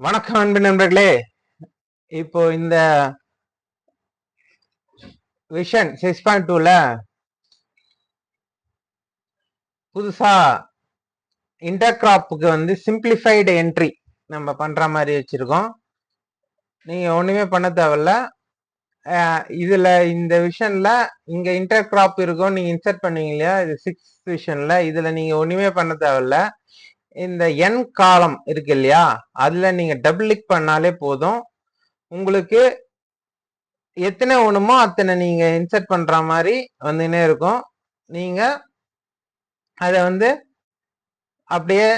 வணக்கம் அன்பு நண்பர்களே. இப்போ இந்த விஷன் 6.2ல புதுசா இன்டர்கிராப்புக்கு வந்து சிம்பிளிஃபைடு என்ட்ரி நம்ம பண்ற மாதிரி வச்சிருக்கோம். நீங்க ஒண்ணுமே பண்ண தேவையில்ல. இதுல இந்த விஷன்ல இங்க இன்டர்கிராப் இருக்கும், நீங்க இன்சர்ட் பண்ணுவீங்க இல்லையா, இது 6 விஷன்ல. இதுல நீங்க ஒண்ணுமே பண்ண தேவையில்ல. இந்த என் காலம் இருக்கு இல்லையா, அதுல நீங்க டபுள் கிளிக் பண்ணாலே போதும். உங்களுக்கு எத்தனை ஒண்ணுமோ அத்தனை நீங்க இன்சர்ட் பண்ற மாதிரி வந்துன்னே இருக்கும். நீங்க அத வந்து அப்படியே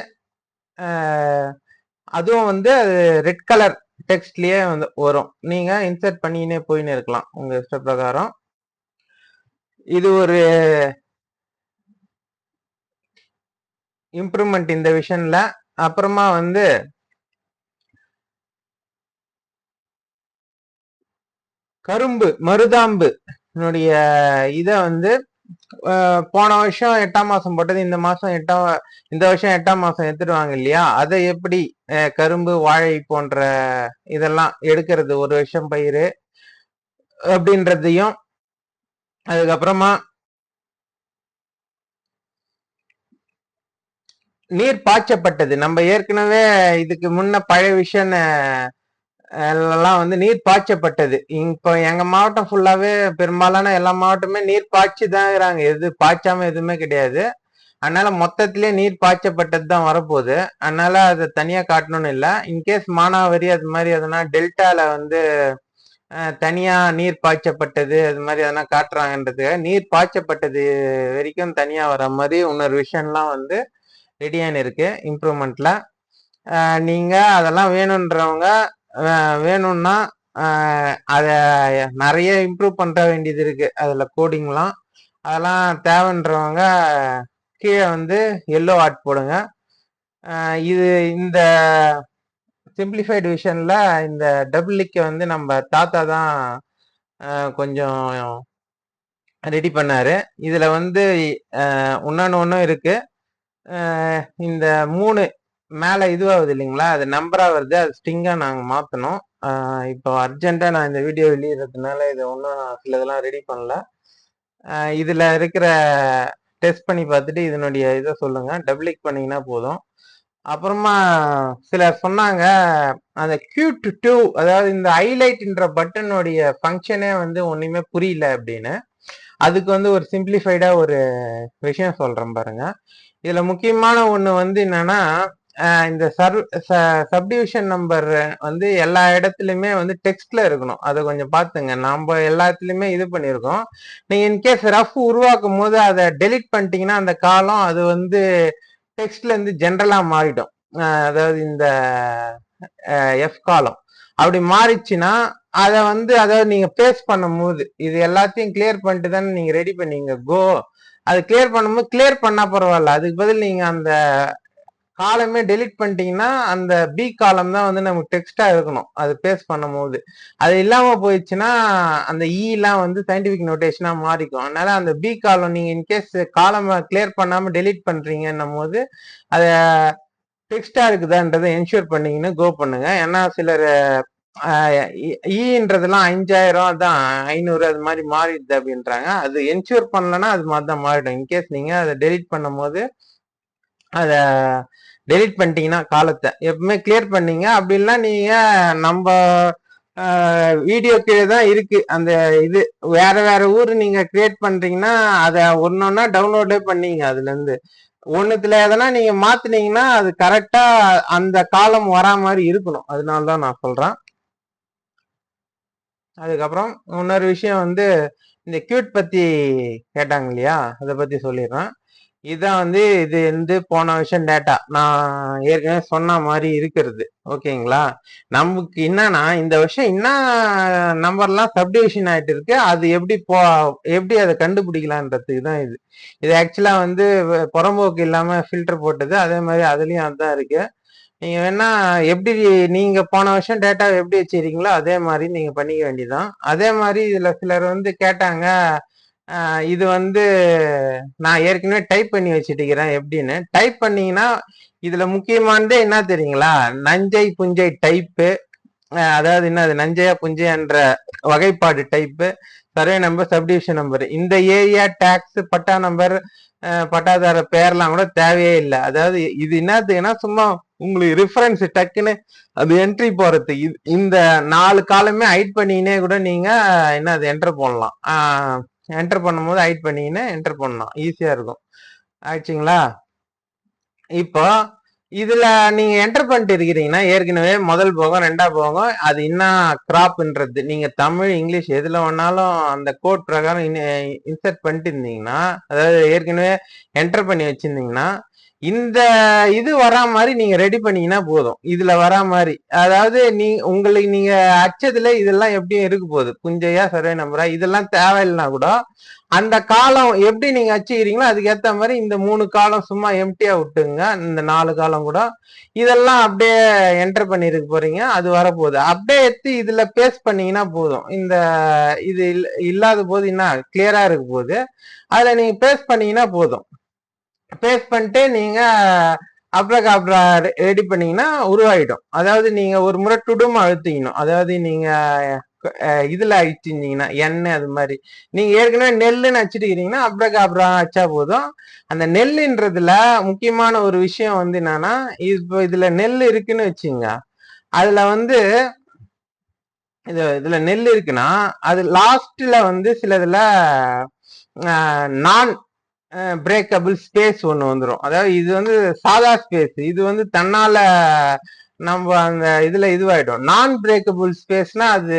அதுவும் வந்து அது ரெட் கலர் டெக்ஸ்ட்லயே வந்து வரும். நீங்க இன்சர்ட் பண்ணினே போயின்னு இருக்கலாம் உங்க இஷ்ட பிரகாரம். இது ஒரு இம்ப்ரூவ்மெண்ட் இந்த விஷன்ல. அப்புறமா வந்து கரும்பு மருதாம்பு இத வந்து போன வருஷம் 8ஆம் மாசம் போட்டது இந்த வருஷம் 8ஆம் மாசம் எடுத்துடுவாங்க இல்லையா, அதை எப்படி கரும்பு வாழை போன்ற இதெல்லாம் எடுக்கிறது ஒரு வருஷம் பயிர் அப்படின்றதையும், அதுக்கப்புறமா நீர் பாய்ச்சப்பட்டது. நம்ம ஏற்கனவே இதுக்கு முன்ன பழைய விஷன் எல்லாம் வந்து நீர் பாய்ச்சப்பட்டது. இப்போ எங்க மாவட்டம் ஃபுல்லாவே பெரும்பாலான எல்லா மாவட்டமே நீர் பாய்ச்சி தான் இருக்கிறாங்க, எது பாய்ச்சாம எதுவுமே கிடையாது. அதனால மொத்தத்திலே நீர் பாய்ச்சப்பட்டது தான் வரப்போகுது. அதனால அதை தனியா காட்டணும்னு இல்லை. இன்கேஸ் மானாவாரி அது மாதிரி எதனா டெல்டால வந்து தனியா நீர் பாய்ச்சப்பட்டது அது மாதிரி எதனா காட்டுறாங்கன்றதுக்காக நீர் பாய்ச்சப்பட்டது வரைக்கும் தனியா வர மாதிரி இன்னொரு விஷயம்லாம் வந்து ரெடியானு இருக்கு இம்ப்ரூவ்மெண்ட்ல. நீங்க அதெல்லாம் வேணுன்றவங்க வேணும்னா அதை நிறைய இம்ப்ரூவ் பண்ற வேண்டியது இருக்கு அதுல கோடிங்லாம். அதெல்லாம் தேவைன்றவங்க கீழே வந்து எல்லோ ஆர்ட் போடுங்க. இது இந்த சிம்பிளிஃபைடு விஷன்ல இந்த டபுள் லிக்கை வந்து நம்ம தாத்தா தான் கொஞ்சம் ரெடி பண்ணாரு. இதுல வந்து ஒன்னும் இருக்கு. இந்த 3 மேல இதுவாகுது இல்லைங்களா, அது நம்பரா வருது, அது ஸ்ட்ரிங்கா நாங்க மாத்தணும். இப்போ அர்ஜென்ட்டா நான் இந்த வீடியோ வெளியிடுறதுனால இதை ஒன்றும் சிலதெல்லாம் ரெடி பண்ணல. இதுல இருக்கிற டெஸ்ட் பண்ணி பார்த்துட்டு இதனுடைய இதை சொல்லுங்க. டபுள் கிளிக் பண்ணீங்கன்னா போதும். அப்புறமா சிலர் சொன்னாங்க அந்த Q2, அதாவது இந்த ஹைலைட்ன்ற பட்டனுடைய ஃபங்க்ஷனே வந்து ஒண்ணுமே புரியல அப்படின்னு. அதுக்கு வந்து ஒரு சிம்பிளிஃபைடா ஒரு விஷயம் சொல்றேன் பாருங்க. இதுல முக்கியமான ஒண்ணு வந்து என்னன்னா, இந்த சப்டிவிஷன் நம்பர் வந்து எல்லா இடத்துலயுமே வந்து டெக்ஸ்ட்ல இருக்கணும். அதை கொஞ்சம் பாத்துங்க. நம்ம எல்லாத்துலயுமே இது பண்ணிருக்கோம். நீங்க இன்கேஸ் ரஃப் உருவாக்கும் போது அதை டெலிட் பண்ணிட்டீங்கன்னா அந்த காலம் அது வந்து டெக்ஸ்ட்ல இருந்து ஜென்ரலா மாறிடும். அதாவது இந்த எஃப் காலம் அப்படி மாறிச்சுன்னா அதாவது நீங்க பேஸ்ட் பண்ணும் போது இது எல்லாத்தையும் கிளியர் பண்ணிட்டு தானே நீங்க ரெடி பண்ணீங்க கோ. அது கிளியர் பண்ணும்போது கிளியர் பண்ணா பரவாயில்ல, அதுக்கு பதில் நீங்க அந்த காலமே டெலிட் பண்ணிட்டீங்கன்னா அந்த பி காலம் தான் வந்து நமக்கு டெக்ஸ்டா இருக்கணும் அது பேஸ்ட் பண்ணும் போது. அது இல்லாம போயிடுச்சுன்னா அந்த எல்லாம் வந்து சயின்டிபிக் நோட்டேஷனா மாறிக்கும். அதனால அந்த பி காலம் நீங்க இன்கேஸ் காலம் கிளியர் பண்ணாம டெலிட் பண்றீங்கன்னும் போது அத டெக்ஸ்டா இருக்குதான்றதை என்ஷூர் பண்ணீங்கன்னு கோ பண்ணுங்க. ஏன்னா சிலர் ஈன்றதெல்லாம் 5000 தான் 500 அது மாதிரி மாறிடுது அப்படின்றாங்க. அது என்ஷூர் பண்ணலன்னா அது மாதிரி தான் மாறிடும். இன்கேஸ் நீங்க அதை டெலிட் பண்ணும் போது அத டெலிட் பண்ணிட்டீங்கன்னா காலத்தை எப்பவுமே கிளியர் பண்ணீங்க. அப்படின்னா நீங்க நம்ம வீடியோ கீழே தான் இருக்கு அந்த இது. வேற வேற ஊர் நீங்க கிரியேட் பண்றீங்கன்னா அதை ஒன்னொன்னா டவுன்லோடே பண்ணீங்க. அதுல இருந்து ஒண்ணுத்துல எதனா நீங்க மாத்தினீங்கன்னா அது கரெக்டா அந்த காலம் வரா மாதிரி இருக்கணும். அதனாலதான் நான் சொல்றேன். அதுக்கப்புறம் இன்னொரு விஷயம் வந்து இந்த கியூட் பத்தி கேட்டாங்க இல்லையா, அதை பத்தி சொல்லிடுறேன். இதுதான் வந்து இது வந்து போன விஷயம் டேட்டா நான் ஏற்கனவே சொன்ன மாதிரி இருக்கிறது. ஓகேங்களா, நமக்கு என்னன்னா இந்த விஷயம் என்ன நம்பர்லாம் சப்டிவிஷன் ஆயிட்டு இருக்கு, அது எப்படி அதை கண்டுபிடிக்கலான்றதுக்கு தான் இது. இது ஆக்சுவலா வந்து புறம்போக்கு இல்லாம ஃபில்டர் போட்டது. அதே மாதிரி அதுலயும் அதுதான் இருக்கு. நீங்க வேணா எப்படி நீங்க போன வருஷம் டேட்டா எப்படி வச்சிருக்கீங்களோ அதே மாதிரி நீங்க பண்ணிக்க வேண்டியதுதான். அதே மாதிரி இதுல சிலர் வந்து கேட்டாங்க இது வந்து நான் ஏற்கனவே டைப் பண்ணி வச்சுட்டுக்கிறேன். எப்படின்னு டைப் பண்ணீங்கன்னா இதுல முக்கியமானதே என்ன தெரியுங்களா? நஞ்சை புஞ்சை டைப்பு, அதாவது என்னது நஞ்சையா புஞ்சையான்ற வகைப்பாடு type, survey number, subdivision number, இந்த ஏரியா, டாக்ஸ், பட்டா நம்பர், பட்டாதார பேர்லாம் கூட தேவையே இல்லை. அதாவது இது என்னதுன்னா சும்மா உங்களுக்கு ரிஃபரன்ஸ் டக்குன்னு அது என்ட்ரி போறது. இந்த 4 காலமே ஹைட் பண்ணினே கூட நீங்க என்னது என்டர் பண்ணலாம். என்டர் பண்ணும்போது ஹைட் பண்ணிக்கின்னு என்டர் பண்ணலாம், ஈஸியா இருக்கும். ஆச்சுங்களா? இப்போ இதுல நீங்க என்டர் பண்ணிட்டு இருக்கிறீங்கன்னா ஏற்கனவே முதல் போகம் 2ஆம் போகம் அது என்ன கிராப்ன்றது நீங்க தமிழ் இங்கிலீஷ் எதுல வேணாலும் அந்த கோட் பிரகாரம் இன்சர்ட் பண்ணிட்டு இருந்தீங்கன்னா, அதாவது ஏற்கனவே என்டர் பண்ணி வச்சிருந்தீங்கன்னா, இந்த இது வரா மாதிரி நீங்க ரெடி பண்ணீங்கன்னா போதும். இதுல வரா மாதிரி, அதாவது உங்களுக்கு நீங்க அச்சதுல இதெல்லாம் எப்படியும் இருக்கு போகுது, புஞ்சையா சர்வே நம்பரா இதெல்லாம் தேவையில்லைன்னா கூட அந்த காலம் எப்படி நீங்க வச்சுக்கிறீங்களோ அதுக்கேத்த மாதிரி இந்த 3 காலம் சும்மா எம்டியா விட்டுங்க. இந்த 4 காலம் கூட இதெல்லாம் அப்படியே என்டர் பண்ணிருக்க போறீங்க. அது வரப்போகுது அப்படியே எடுத்து இதுல பேஸ்ட் பண்ணீங்கன்னா போதும். இந்த இது இல்லாத போது என்ன கிளியரா இருக்க போகுது, அதுல நீங்க பேஸ்ட் பண்ணீங்கன்னா போதும். பேஸ்ட் பண்ணிட்டு நீங்க அப்ரகாப்ரா ரெடி பண்ணீங்கன்னா உருவாயிடும். அதாவது நீங்க ஒரு முறை டுடும் அழுத்திக்கணும். அதாவது நீங்க இதுல அழிச்சிருந்தீங்கன்னா எண்ணெய் அது மாதிரி நீங்க ஏற்கனவே நெல்லுன்னு வச்சுட்டுக்கிறீங்கன்னா அப்ரகாப்ரா வச்சா போதும். அந்த நெல்லுன்றதுல முக்கியமான ஒரு விஷயம் வந்து என்னன்னா, இப்போ இதுல நெல் இருக்குன்னு வச்சுங்க, அதுல வந்து இதுல நெல் இருக்குன்னா அது லாஸ்ட்ல வந்து சிலதுல நான் பிரேக்கபிள் ஸ்பேஸ் ஒண்ணு வந்துடும். அதாவது இது வந்து சாதா ஸ்பேஸ், இது வந்து தன்னால நம்ம அந்த இதுல இதுவாயிடும். நான் பிரேக்கபிள் ஸ்பேஸ்னா அது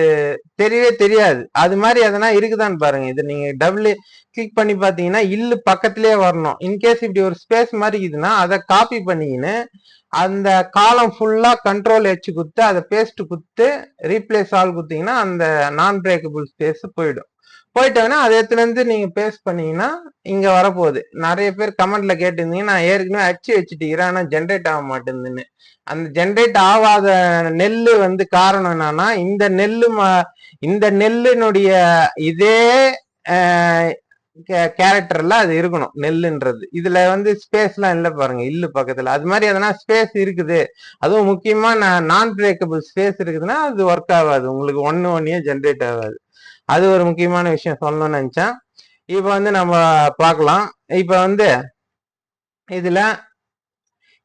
தெரியவே தெரியாது. அது மாதிரி எதனா இருக்குதான்னு பாருங்க. இது நீங்க டபுள் கிளிக் பண்ணி பாத்தீங்கன்னா இல்லு பக்கத்திலேயே வரணும். இன்கேஸ் இப்படி ஒரு ஸ்பேஸ் மாதிரி இருக்குதுன்னா அதை காப்பி பண்ணிக்கின்னு அந்த காலம் ஃபுல்லா கண்ட்ரோல் ஹெச் குத்து அதை பேஸ்ட் குத்து ரீப்ளேஸ் ஆல் குத்தீங்கன்னா அந்த நான் பிரேக்கபிள் ஸ்பேஸ் போயிடும். போயிட்டோன்னா அதை எடுத்துல இருந்து நீங்க பேஸ்ட் பண்ணீங்கன்னா இங்க வரப்போகுது. நிறைய பேர் கமெண்ட்ல கேட்டிருந்தீங்க, நான் ஏற்கனவே அச்சு வச்சுட்டு ஆனா ஜென்ரேட் ஆக மாட்டேங்குதுன்னு. அந்த ஜென்ரேட் ஆகாத நெல்லு வந்து காரணம் என்னன்னா, இந்த நெல்லினுடைய இதே கேரக்டர்ல அது இருக்கணும் நெல்லுன்றது. இதுல வந்து ஸ்பேஸ் எல்லாம் இல்ல பாருங்க இல்லு பக்கத்துல. அது மாதிரி எதனா ஸ்பேஸ் இருக்குது, அதுவும் முக்கியமா நான் பிரேக்கபிள் ஸ்பேஸ் இருக்குதுன்னா அது ஒர்க் ஆகாது, உங்களுக்கு ஒன்னே ஜென்ரேட் ஆகாது. அது ஒரு முக்கியமான விஷயம் சொல்லணும்னு நினைச்சேன். இப்ப வந்து நம்ம பார்க்கலாம். இப்ப வந்து இதுல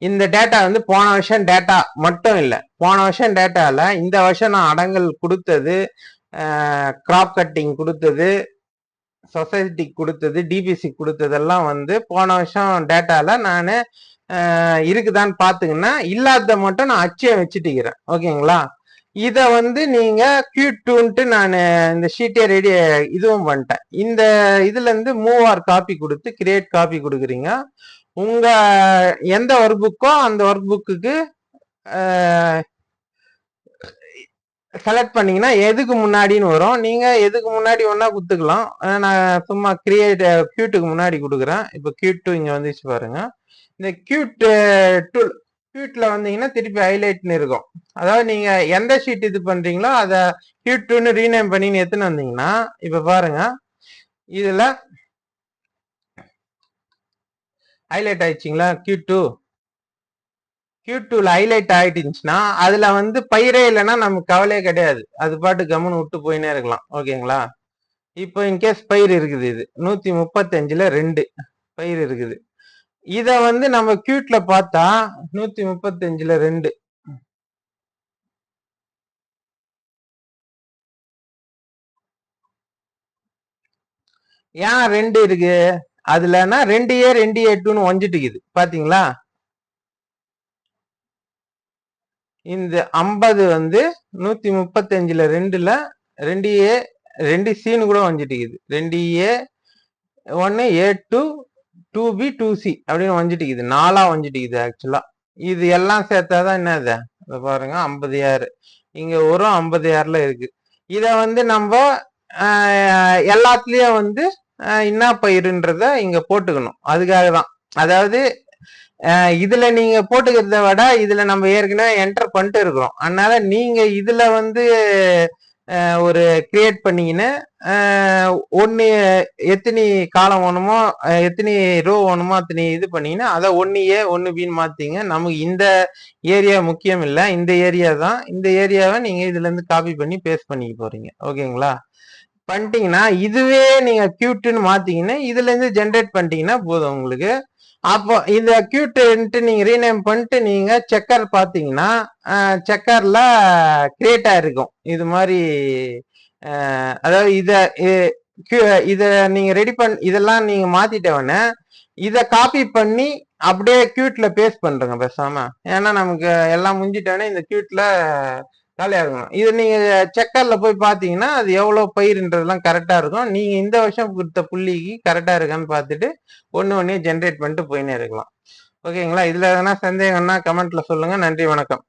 இந்த டேட்டா வந்து போன வருஷம் டேட்டா மட்டும் இல்லை, போன வருஷம் டேட்டால இந்த வருஷம் நான் அடங்கல் கொடுத்தது, கிராப் கட்டிங் கொடுத்தது, சொசைட்டி கொடுத்தது, டிபிசி கொடுத்ததெல்லாம் வந்து போன வருஷம் டேட்டால நான் இருக்குதான்னு பாத்துங்கன்னா இல்லாத மட்டும் நான் அச்சயம் வச்சுட்டுக்கிறேன். ஓகேங்களா? இத வந்து நீங்க Q2ன்ட்டு நான் இந்த ஷீட்டே ரெடி இதுவும் பண்ணிட்டேன். இந்த இதுல இருந்து மூவ் ஆர் காப்பி கொடுத்து கிரியேட் காப்பி கொடுக்குறீங்க. உங்க எந்த ஒர்க் புக்கோ அந்த ஒர்க் புக்குக்கு செலக்ட் பண்ணீங்கன்னா எதுக்கு முன்னாடின்னு வரும். நீங்க எதுக்கு முன்னாடி ஒன்னா குத்துக்கலாம். நான் சும்மா கிரியேட் Q2க்கு முன்னாடி கொடுக்குறேன். இப்போ Q2 இங்க வந்துச்சு பாருங்க. இந்த Q2ல வந்தீங்கன்னா திருப்பி ஹைலைட்னு இருக்கும். அதாவது நீங்க எந்த ஷீட் இது பண்றீங்களோ அதை Q2ன்னு ரீநேம் பண்ணி எடுத்துன்னு வந்தீங்கன்னா இப்ப பாருங்க இதுல ஹைலைட் ஆயிடுச்சுங்களா. Q2ல ஹைலைட் ஆயிட்டுச்சுன்னா அதுல வந்து பயிரே இல்லைன்னா நமக்கு கவலையே கிடையாது, அது பாட்டு கம்முன்னு விட்டு போயினே இருக்கலாம். ஓகேங்களா? இப்போ இன்கேஸ் பயிர் இருக்குது, இது 135ல 2 பயிர் இருக்குது. இத வந்து நம்ம Qtல பார்த்தா 135ல 2 ஏன் 2 இருக்கு அதுலன்னா 2A 2A2ன்னு ஒஞ்சிட்டுக்குது பாத்தீங்களா. இந்த 50 வந்து 135ல 2ல 2A 2Cன்னு கூட வந்துட்டுக்குது. 2A 1 A2 2B 2C அப்படின்னு வந்துட்டுக்குது. 4ஆ வந்துட்டுக்குது. ஆக்சுவலா இது எல்லாம் சேர்த்தாதான் என்னது பாருங்க 56 இங்க ஒரு 56ல இருக்கு. இத வந்து நம்ம எல்லாத்துலயும் வந்து என்ன பயிருன்றத இங்க போட்டுக்கணும். அதுக்காக தான். அதாவது இதுல நீங்க போட்டுக்கிறத விட இதுல நம்ம ஏற்கனவே என்டர் பண்ணிட்டு இருக்கிறோம். அதனால நீங்க இதுல வந்து ஒரு கிரியேட் பண்ணிக்கின்னு ஒன்னு எத்தனை காலம் வேணுமோ எத்தனை ரோ வேணுமோ அத்தனை இது பண்ணிக்கின்னு அதை 1A 1Bன்னு மாத்திங்க. நமக்கு இந்த ஏரியா முக்கியம் இல்லை, இந்த ஏரியா தான். இந்த ஏரியாவை நீங்க இதுல இருந்து காப்பி பண்ணி பேஸ்ட் பண்ணிக்க போறீங்க. ஓகேங்களா? பண்ணிட்டீங்கன்னா இதுவே நீங்க கியூட்னு மாத்தீங்கன்னா இதுல இருந்து ஜென்ரேட் பண்ணிட்டீங்கன்னா போதும் உங்களுக்கு. அப்போ இந்த கியூட்ன்ட்டு நீங்க ரீநேம் பண்ணிட்டு நீங்க செக்கர் பாத்தீங்கன்னா செக்கர்ல கிரியேட் ஆயிருக்கும் இது மாதிரி. அதாவது இத நீங்க ரெடி இதெல்லாம் நீங்க மாத்திட்டவன இத காப்பி பண்ணி அப்படியே கியூட்ல பேஸ்ட் பண்றேங்க பேசாம. ஏன்னா நமக்கு எல்லாம் முடிஞ்சிட்டோன்னே இந்த கியூட்ல காலியா இருக்கணும். இது நீங்க செக்கர்ல போய் பாத்தீங்கன்னா அது எவ்வளவு பயிருன்றதுலாம் கரெக்டா இருக்கும். நீங்க இந்த வருஷம் கொடுத்த புள்ளிக்கு கரெக்டா இருக்கான்னு பார்த்துட்டு ஒண்ணு ஜென்ரேட் பண்ணிட்டு போயினே இருக்கலாம். ஓகேங்களா? இதுல எதனா சந்தேகம்னா கமெண்ட்ல சொல்லுங்க. நன்றி, வணக்கம்.